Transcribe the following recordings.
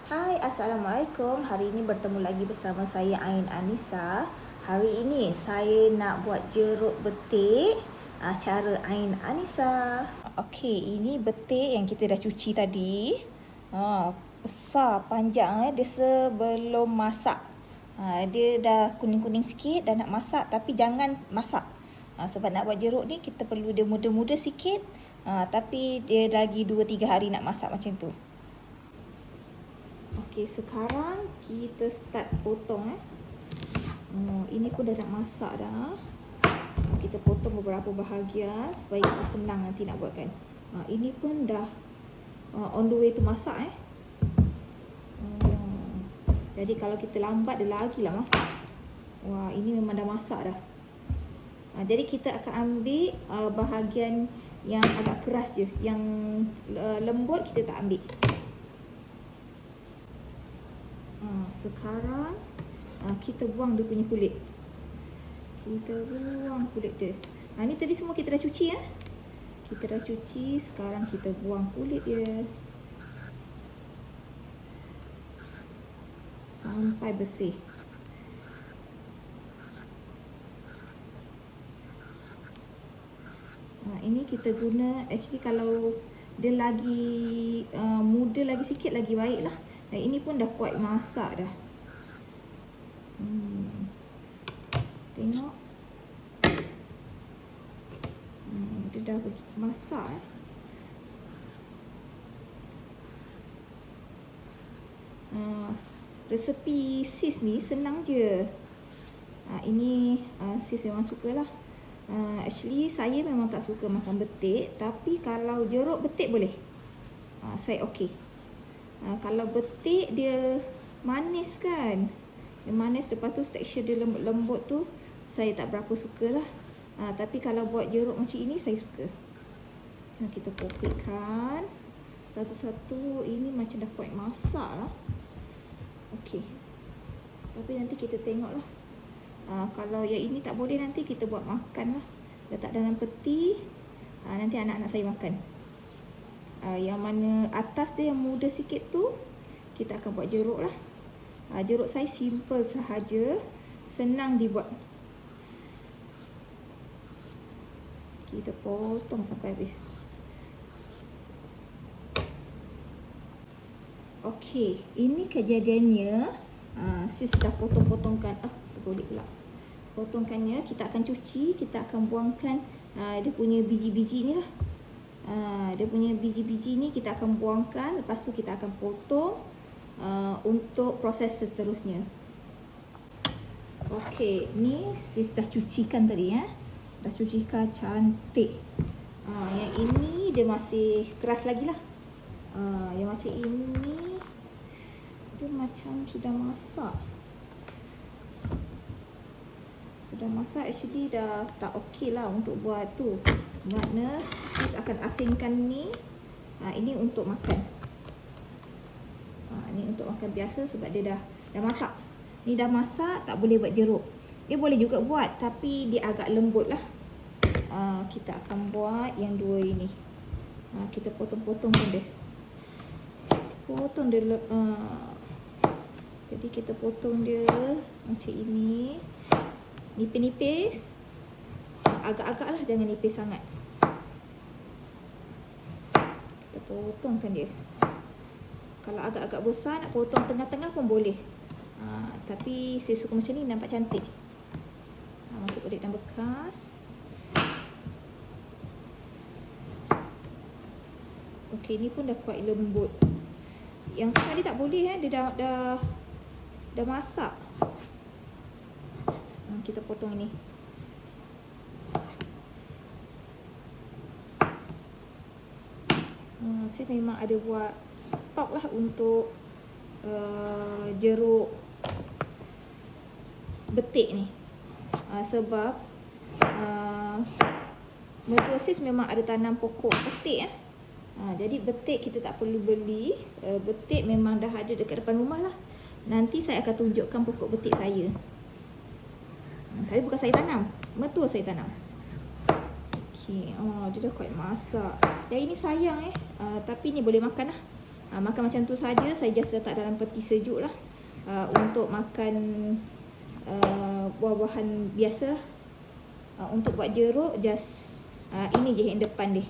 Hai, Assalamualaikum. Hari ini bertemu lagi bersama saya Ain Anissa. Hari ini saya nak buat jeruk betik cara Ain Anissa. Okey, ini betik yang kita dah cuci tadi. Besar, panjang dia sebelum masak. Dia dah kuning-kuning sikit, dah nak masak tapi jangan masak. Sebab nak buat jeruk ni kita perlu dia muda-muda sikit. Tapi dia lagi 2-3 hari nak masak macam tu. Okey, sekarang kita start potong ini pun dah nak masak dah. Kita potong beberapa bahagian supaya kita senang nanti nak buatkan. Ini pun dah on the way to masak Jadi kalau kita lambat dia lagi lah masak. Wah, ini memang dah masak dah. Jadi kita akan ambil bahagian yang agak keras je. Yang lembut kita tak ambil. Sekarang kita buang dia punya kulit. Kita buang kulit dia. Ni tadi semua kita dah cuci Kita dah cuci, sekarang kita buang kulit dia sampai bersih. Ini kita guna, actually kalau dia lagi muda lagi sikit lagi baik lah. Ini pun dah kuat masak dah. Tengok. Dia dah masak resepi sis ni senang je. Ini sis memang sukalah. Actually saya memang tak suka makan betik, tapi kalau jeruk betik boleh. Saya okey. Kalau betik dia manis kan. Dia manis, lepas tu tekstur dia lembut-lembut tu saya tak berapa sukalah. Tapi kalau buat jeruk macam ini saya suka. Kita kopekkan satu-satu. Ini macam dah kuat masak lah. Okey. Tapi nanti kita tengok lah. Kalau yang ini tak boleh, nanti kita buat makan lah. Letak dalam peti. Nanti anak-anak saya makan. Yang mana atas dia yang muda sikit tu, kita akan buat jeruk lah. Jeruk saya simple sahaja. Senang dibuat. Kita potong sampai habis. Okey, ini kejadiannya. Sis dah potong-potongkan. Tergolek pula. Potongkannya, kita akan cuci. Kita akan buangkan dia punya biji-biji ni lah. Dia punya biji-biji ni kita akan buangkan. Lepas tu kita akan potong untuk proses seterusnya. Okey, ni sis dah cucikan tadi Dah cucikan cantik. Yang ini dia masih keras lagi lah. Yang macam ini dia macam sudah masak. Sudah masak, actually dah tak okey lah untuk buat tu. Makna sis akan asingkan ni. Ini untuk makan. Ini untuk makan biasa sebab dia dah masak. Ni dah masak, tak boleh buat jeruk. Dia boleh juga buat, tapi dia agak lembut lah. Kita akan buat yang dua ini. Kita potong-potongkan dia. Potong dia. Jadi kita potong dia macam ini. Nipis-nipis. Agak-agak lah, jangan nipis sangat. Kita potongkan dia. Kalau agak-agak besar, nak potong tengah-tengah pun boleh. Tapi saya suka macam ni, nampak cantik. Masuk kulit dan bekas. Okey, ni pun dah kuat lembut. Yang tadi tak boleh dia dah masak. Kita potong ni. Saya memang ada buat stok lah untuk jeruk betik ni. Sebab mertua sis memang ada tanam pokok betik jadi betik kita tak perlu beli. Betik memang dah ada dekat depan rumah lah. Nanti saya akan tunjukkan pokok betik saya. Tapi bukan saya tanam, mertua saya tanam. Okey, dia dah kuat masak. Yang ini sayang tapi ni boleh makan lah. Makan macam tu saja. Saya just letak dalam peti sejuk lah. Untuk makan buah-buahan biasa lah. Untuk buat jeruk, just ini je yang depan dia.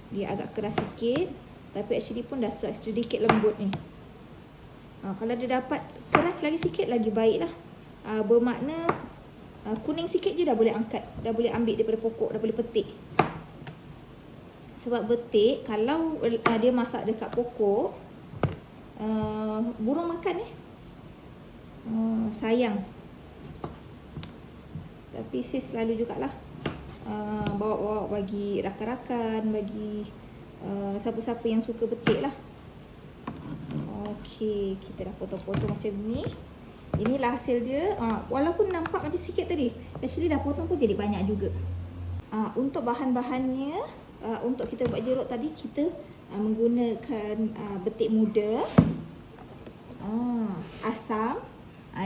Dia agak keras sikit, tapi actually pun dah sedikit lembut ni. Kalau dia dapat keras lagi sikit, lagi baik lah. Bermakna kuning sikit je dah boleh angkat. Dah boleh ambil daripada pokok, dah boleh petik. Sebab betik, kalau dia masak dekat pokok, burung makan sayang. Tapi sis selalu jugalah bawa-bawa bagi rakan-rakan, bagi siapa-siapa yang suka betik lah. Okey, kita dah potong-potong macam ni. Inilah hasil dia. Walaupun nampak macam sikit tadi, actually dah potong pun jadi banyak juga. Untuk bahan-bahannya, untuk kita buat jeruk tadi, kita menggunakan betik muda, asam.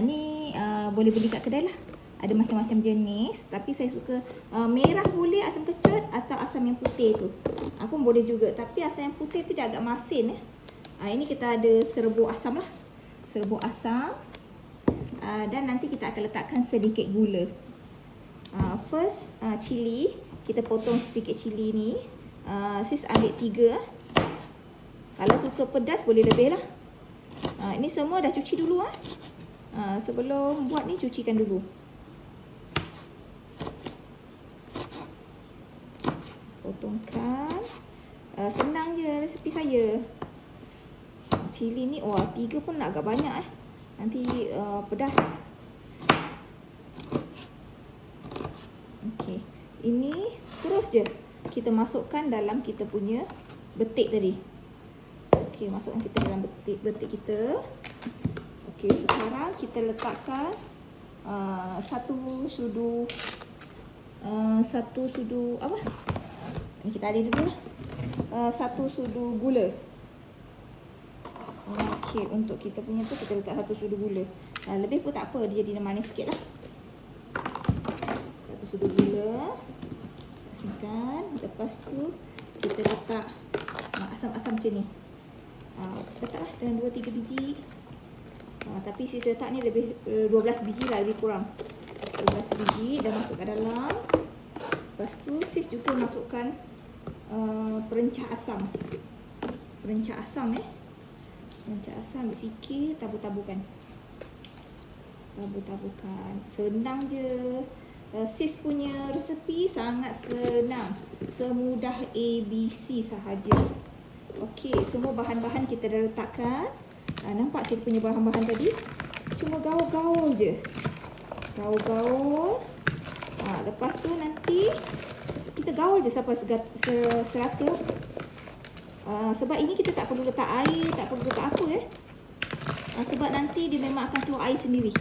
Ni boleh beli kat kedai lah. Ada macam-macam jenis, tapi saya suka merah boleh, asam kecut atau asam yang putih tu pun boleh juga. Tapi asam yang putih tu dia agak masin. Ini kita ada serbuk asam lah. Serbuk asam. Dan nanti kita akan letakkan sedikit gula. First, cili. Kita potong sedikit cili ni. Sis ambil 3. Kalau suka pedas boleh lebih lah. Ini semua dah cuci dulu. Sebelum buat ni, cucikan dulu. Potongkan. Senang je resipi saya. Cili ni, 3 pun agak banyak nanti pedas. Okey. Ini terus je kita masukkan dalam kita punya betik tadi. Okey, masukkan kita dalam betik kita. Okey, sekarang kita letakkan 1 sudu apa? Ini kita aduk dulu lah. 1 sudu gula. Okey, untuk kita punya tu kita letak 1 sudu gula. Lebih pun tak apa, dia jadi manis sikit lah. 1 sudu gula. Kasihkan. Lepas tu kita letak asam-asam macam ni. Letaklah dalam 2-3 biji. Tapi sis letak ni lebih 12 biji lah, lebih kurang. 12 biji dah masuk ke dalam. Lepas tu sis juga masukkan perencah asam. Perencah asam Perencah asam ambil sikit, tabur-taburkan. Tabur-taburkan. Senang je. Sis punya resepi sangat senang. Semudah ABC sahaja. Okey, semua bahan-bahan kita dah letakkan. Nampak kita punya bahan-bahan tadi? Cuma gaul-gaul je. Gaul-gaul. Lepas tu nanti kita gaul je sampai serata. Sebab ini kita tak perlu letak air, tak perlu letak apa sebab nanti dia memang akan keluar air sendiri.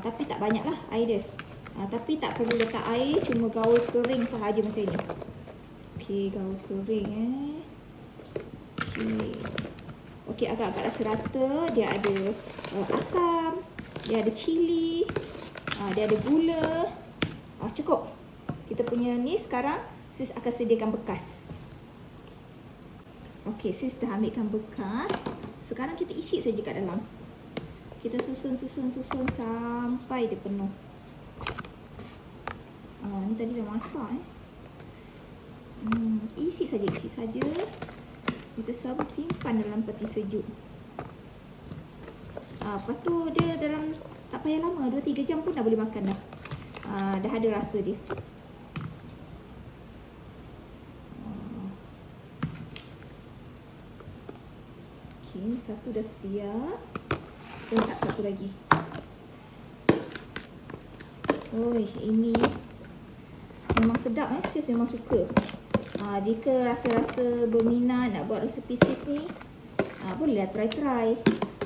Tapi tak banyak lah air dia. Tapi tak perlu letak air, cuma gaul kering sahaja macam ni. Okey, gaul kering Okey, agak-agak dah serata. Dia ada asam, dia ada cili, dia ada gula. Cukup. Kita punya ni sekarang sis akan sediakan bekas. Okey, sis dah ambilkan bekas. Sekarang kita isi saja kat dalam. Kita susun sampai dia penuh. Ni tadi dah masak Isi saja. Kita simpan dalam peti sejuk. Lepas tu dia dalam tak payah lama, 2-3 jam pun dah boleh makan dah. Dah ada rasa dia. Okey, satu dah siap. Kita letak satu lagi. Ini memang sedap sis memang suka. Jika rasa-rasa berminat nak buat resepi sis ni, bolehlah try.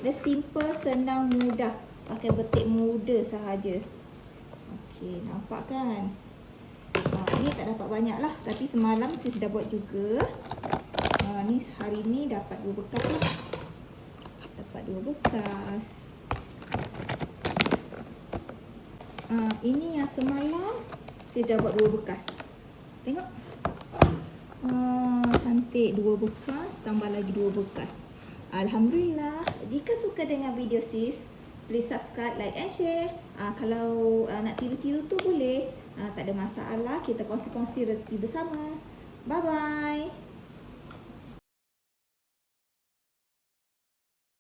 Dia simple, senang, mudah. Pakai betik muda sahaja. Okey, nampak kan? Ni tak dapat banyak lah, tapi semalam sis dah buat juga. Ni hari ni dapat 2 bekas lah. Dapat 2 bekas. Ini yang semalam sis dah buat 2 bekas. Tengok. Cantik, 2 bekas tambah lagi 2 bekas. Alhamdulillah. Jika suka dengan video sis, please subscribe, like and share. Kalau nak tiru-tiru tu boleh. Tak ada masalah. Kita kongsi-kongsi resipi bersama. Bye-bye.